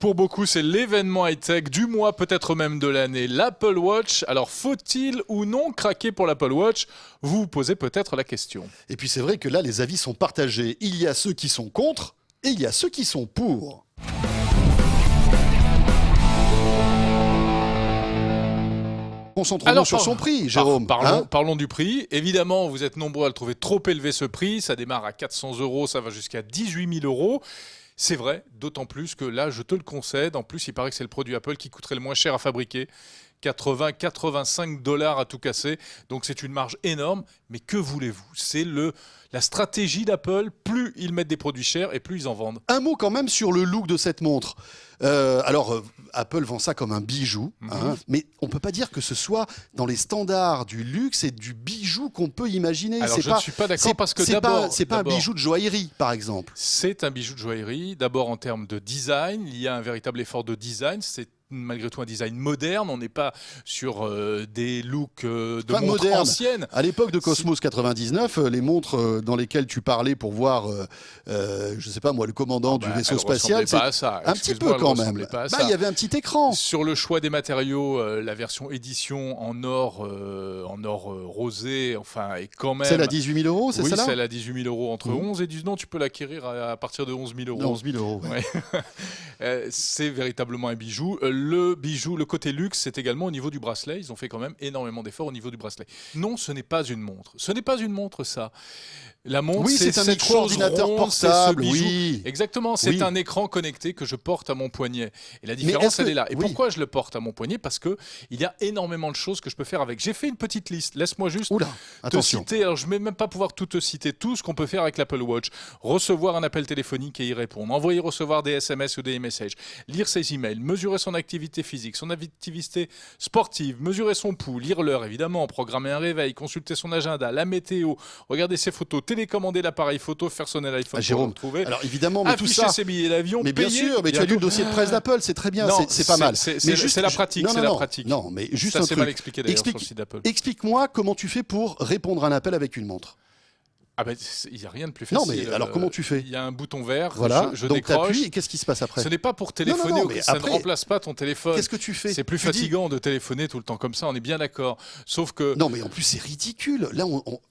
Pour beaucoup, c'est l'événement high-tech du mois, peut-être même de l'année, l'Apple Watch. Alors, faut-il ou non craquer pour l'Apple Watch? Vous vous posez peut-être la question. Et puis c'est vrai que là, les avis sont partagés. Il y a ceux qui sont contre et il y a ceux qui sont pour. Concentrons-nous sur son prix, Jérôme. Parlons du prix. Évidemment, vous êtes nombreux à le trouver trop élevé, ce prix. Ça démarre à 400 €, ça va jusqu'à 18 000 €. C'est vrai, d'autant plus que là, je te le concède. En plus, il paraît que c'est le produit Apple qui coûterait le moins cher à fabriquer. 80-85 $ à tout casser. Donc c'est une marge énorme. Mais que voulez-vous? C'est la stratégie d'Apple. Plus ils mettent des produits chers et plus ils en vendent. Un mot quand même sur le look de cette montre. Apple vend ça comme un bijou, mais on ne peut pas dire que ce soit dans les standards du luxe et du bijou qu'on peut imaginer. Alors je ne suis pas d'accord parce que c'est pas un bijou de joaillerie, par exemple. C'est un bijou de joaillerie. D'abord en termes de design, il y a un véritable effort de design. C'est malgré tout un design moderne. On n'est pas sur des looks de montres anciennes. À l'époque de Cosmos 99, les montres dans lesquelles tu parlais pour voir, je sais pas moi, le commandant du vaisseau spatial, pas à ça. Un petit peu quand même. Il y avait un petit écran. Sur le choix des matériaux, la version édition en or rosé, enfin, est quand même. Celle à 18 000 €, c'est ça là? Oui, celle à 18 000 € entre 11 et 19. Non, tu peux l'acquérir à partir de 11 000 €. 11 000 €. Ouais. C'est véritablement un bijou. Le bijou, le côté luxe, c'est également au niveau du bracelet. Ils ont fait quand même énormément d'efforts au niveau du bracelet. Non, ce n'est pas une montre. Ce n'est pas une montre, ça. La montre, c'est un micro-ordinateur portable. Oui, exactement. C'est un écran connecté que je porte à mon poignet. Et la différence, elle est là. Et pourquoi je le porte à mon poignet? Parce que il y a énormément de choses que je peux faire avec. J'ai fait une petite liste. Laisse-moi juste te citer. Alors, je ne vais même pas pouvoir tout te citer. Tout ce qu'on peut faire avec l'Apple Watch. Recevoir un appel téléphonique et y répondre. Envoyer, recevoir des SMS ou des messages. Lire ses emails. Mesurer son activité physique, son activité sportive. Mesurer son pouls. Lire l'heure, évidemment. Programmer un réveil. Consulter son agenda. La météo. Regarder ses photos. Télécommander l'appareil photo, faire sonner l'iPhone pour le retrouver. Alors évidemment, mais tout ça, ses billets d'avion, mais bien sûr, mais tu as lu le dossier de presse d'Apple, c'est très bien, c'est pas mal. Mais juste, c'est la pratique, c'est la pratique. Non, mais juste ça, un c'est truc. mal expliqué d'ailleurs sur le site d'Apple. Explique-moi comment tu fais pour répondre à un appel avec une montre. Ah ben, il n'y a rien de plus facile. Non, mais alors comment tu fais? Il y a un bouton vert, voilà, je donc décroche. t'appuies, et qu'est-ce qui se passe après? Ce n'est pas pour téléphoner, mais ça après, ne remplace pas ton téléphone. Qu'est-ce que tu fais? C'est plus fatigant de téléphoner tout le temps comme ça, on est bien d'accord. Sauf que... Non, mais en plus, c'est ridicule. Là,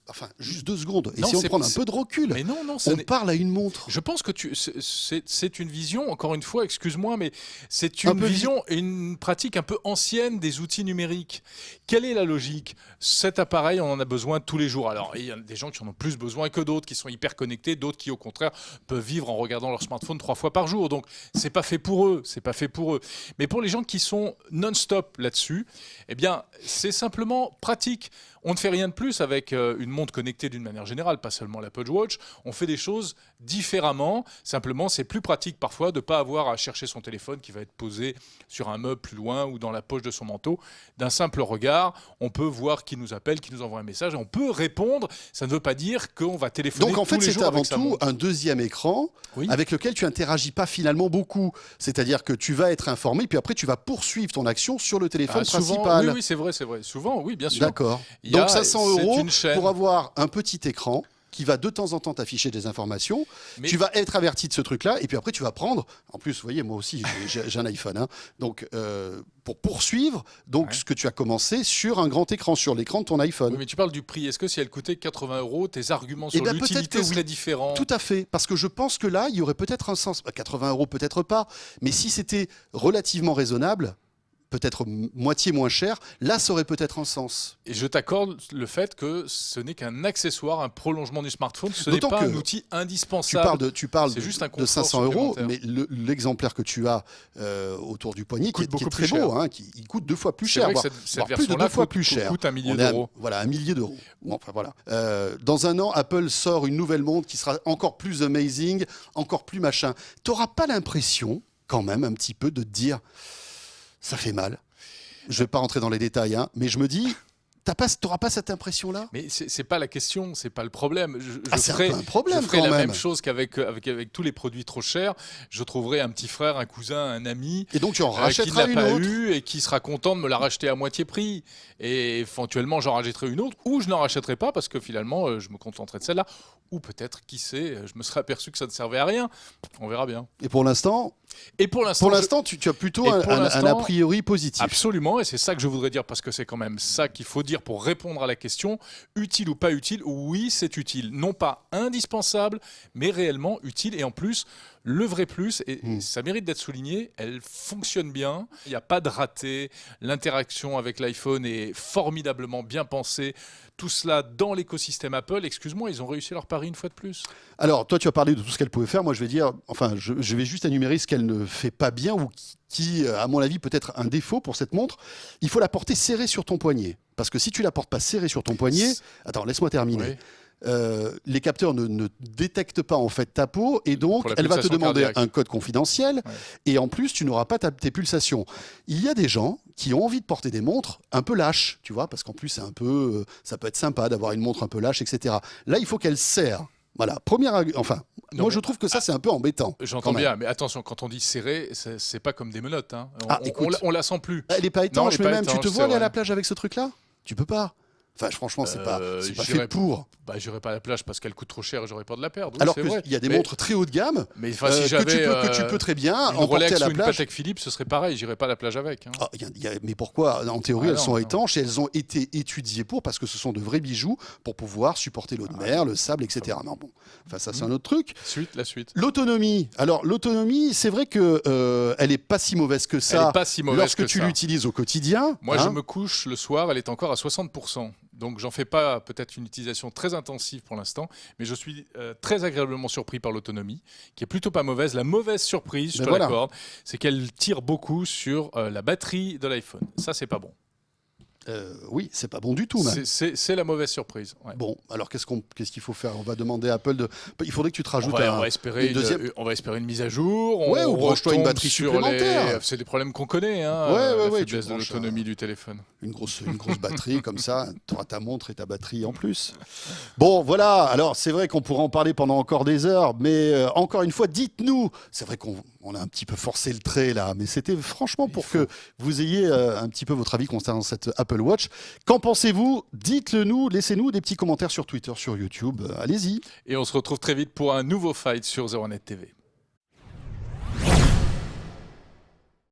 enfin, juste 2 secondes. Essayons de prendre un peu de recul. Mais non, on parle à une montre. Je pense que c'est une vision, encore une fois, excuse-moi, mais c'est une vision et une pratique un peu ancienne des outils numériques. Quelle est la logique? Cet appareil, on en a besoin tous les jours. Alors, il y a des gens qui en ont plus besoin que d'autres, qui sont hyper connectés, d'autres qui, au contraire, peuvent vivre en regardant leur smartphone 3 fois par jour. Donc, c'est pas fait pour eux, c'est pas fait pour eux. Mais pour les gens qui sont non-stop là-dessus, eh bien, c'est simplement pratique. On ne fait rien de plus avec une montre connectée d'une manière générale, pas seulement l'Apple Watch. On fait des choses différemment. Simplement, c'est plus pratique parfois de ne pas avoir à chercher son téléphone qui va être posé sur un meuble plus loin ou dans la poche de son manteau. D'un simple regard, on peut voir qui nous appelle, qui nous envoie un message. On peut répondre. Ça ne veut pas dire qu'on va téléphoner tous les jours. Donc en fait, c'est avant tout un deuxième écran avec lequel tu n'interagis pas finalement beaucoup. C'est-à-dire que tu vas être informé, puis après tu vas poursuivre ton action sur le téléphone principal. Oui, c'est vrai. Souvent, oui, bien sûr. D'accord. Donc 500 € pour avoir un petit écran qui va de temps en temps t'afficher des informations. Tu vas être averti de ce truc-là, et puis après tu vas prendre. En plus, vous voyez, moi aussi, j'ai un iPhone. Donc, pour poursuivre ce que tu as commencé sur un grand écran, sur l'écran de ton iPhone. Oui, mais tu parles du prix. Est-ce que si elle coûtait 80 €, tes arguments sur l'utilité seraient différents? Tout à fait, parce que je pense que là, il y aurait peut-être un sens. 80 € peut-être pas, mais si c'était relativement raisonnable, peut-être moitié moins cher, là, ça aurait peut-être un sens. Et je t'accorde le fait que ce n'est qu'un accessoire, un prolongement du smartphone, ce n'est pas un outil indispensable. Tu parles de 500 €, mais l'exemplaire que tu as autour du poignet, qui est très beau, il coûte 2 fois plus cher, voire plus de 2 fois plus cher. Coûte 1 millier d'euros. Voilà, 1 millier d'euros. Bon, enfin, voilà. Dans un an, Apple sort une nouvelle montre qui sera encore plus amazing, encore plus machin. Tu n'auras pas l'impression, quand même, un petit peu, de te dire... Ça fait mal. Je ne vais pas rentrer dans les détails, mais je me dis, tu n'auras pas cette impression-là? Mais c'est pas la question, c'est pas le problème. C'est un peu un problème, je ferai la même chose qu'avec tous les produits trop chers. Je trouverai un petit frère, un cousin, un ami et donc tu en rachèteras qui n'a pas eu et qui sera content de me la racheter à moitié prix. Et éventuellement, j'en rachèterai une autre ou je n'en rachèterai pas parce que finalement, je me contenterai de celle-là. Ou peut-être, qui sait, je me serais aperçu que ça ne servait à rien. On verra bien. Et pour l'instant, Et pour l'instant, tu as plutôt un a priori positif. Absolument, et c'est ça que je voudrais dire, parce que c'est quand même ça qu'il faut dire pour répondre à la question. Utile ou pas utile? Oui, c'est utile. Non pas indispensable, mais réellement utile. Et en plus, le vrai plus, et ça mérite d'être souligné, elle fonctionne bien. Il n'y a pas de raté. L'interaction avec l'iPhone est formidablement bien pensée. Tout cela dans l'écosystème Apple. Excuse-moi, ils ont réussi leur pari une fois de plus. Alors, toi, tu as parlé de tout ce qu'elle pouvait faire. Moi, je vais dire, enfin, je vais juste énumérer ce qu'elle ne fait pas bien ou qui, à mon avis, peut être un défaut pour cette montre. Il faut la porter serrée sur ton poignet. Parce que si tu la portes pas serrée sur ton poignet, attends, laisse-moi terminer. Oui. Les capteurs ne détectent pas en fait ta peau et donc elle va te demander un code confidentiel et en plus tu n'auras pas tes pulsations. Il y a des gens qui ont envie de porter des montres un peu lâches, tu vois, parce qu'en plus c'est un peu, ça peut être sympa d'avoir une montre un peu lâche, etc. Là il faut qu'elle serre. Voilà, moi je trouve que ça c'est un peu embêtant. J'entends bien, mais attention, quand on dit serré, c'est pas comme des menottes. Hein. On la sent plus. Elle n'est pas étanche, mais même tu te vois aller à la plage avec ce truc-là? Tu peux pas. Enfin, franchement, c'est pas fait pour. Bah, j'irai pas à la plage parce qu'elle coûte trop cher et j'aurais peur de la perdre. Oui, alors qu'il y a des montres très haut de gamme mais, si que tu peux très bien emporter à la plage. Une Patek Philippe, ce serait pareil, j'irai pas à la plage avec. Hein. Mais pourquoi? En théorie, elles sont étanches et elles ont été étudiées parce que ce sont de vrais bijoux pour pouvoir supporter l'eau de mer, le sable, etc. Non, bon, enfin, ça c'est un autre truc. La suite. L'autonomie. Alors, l'autonomie, c'est vrai que elle est pas si mauvaise que ça. Elle est pas si mauvaise lorsque tu l'utilises au quotidien. Moi, je me couche le soir, elle est encore à 60%. Donc, j'en fais pas peut-être une utilisation très intensive pour l'instant, mais je suis très agréablement surpris par l'autonomie, qui est plutôt pas mauvaise. La mauvaise surprise, je te l'accorde, c'est qu'elle tire beaucoup sur la batterie de l'iPhone. Ça, c'est pas bon. Oui, c'est pas bon du tout. C'est la mauvaise surprise. Ouais. Bon, alors qu'est-ce qu'il faut faire? On va demander à Apple de. Il faudrait que tu te rajoutes on va espérer une mise à jour. Ou branche-toi une batterie supplémentaire. C'est des problèmes qu'on connaît. Hein, la faiblesse de l'autonomie du téléphone. Une grosse batterie comme ça, tu auras ta montre et ta batterie en plus. Bon, voilà. Alors c'est vrai qu'on pourrait en parler pendant encore des heures, mais encore une fois, dites-nous. C'est vrai qu'on a un petit peu forcé le trait là, mais c'était franchement pour que vous ayez un petit peu votre avis concernant cette Apple Watch. Qu'en pensez-vous? Dites-le nous, laissez-nous des petits commentaires sur Twitter, sur YouTube. Allez-y. Et on se retrouve très vite pour un nouveau fight sur 01net TV.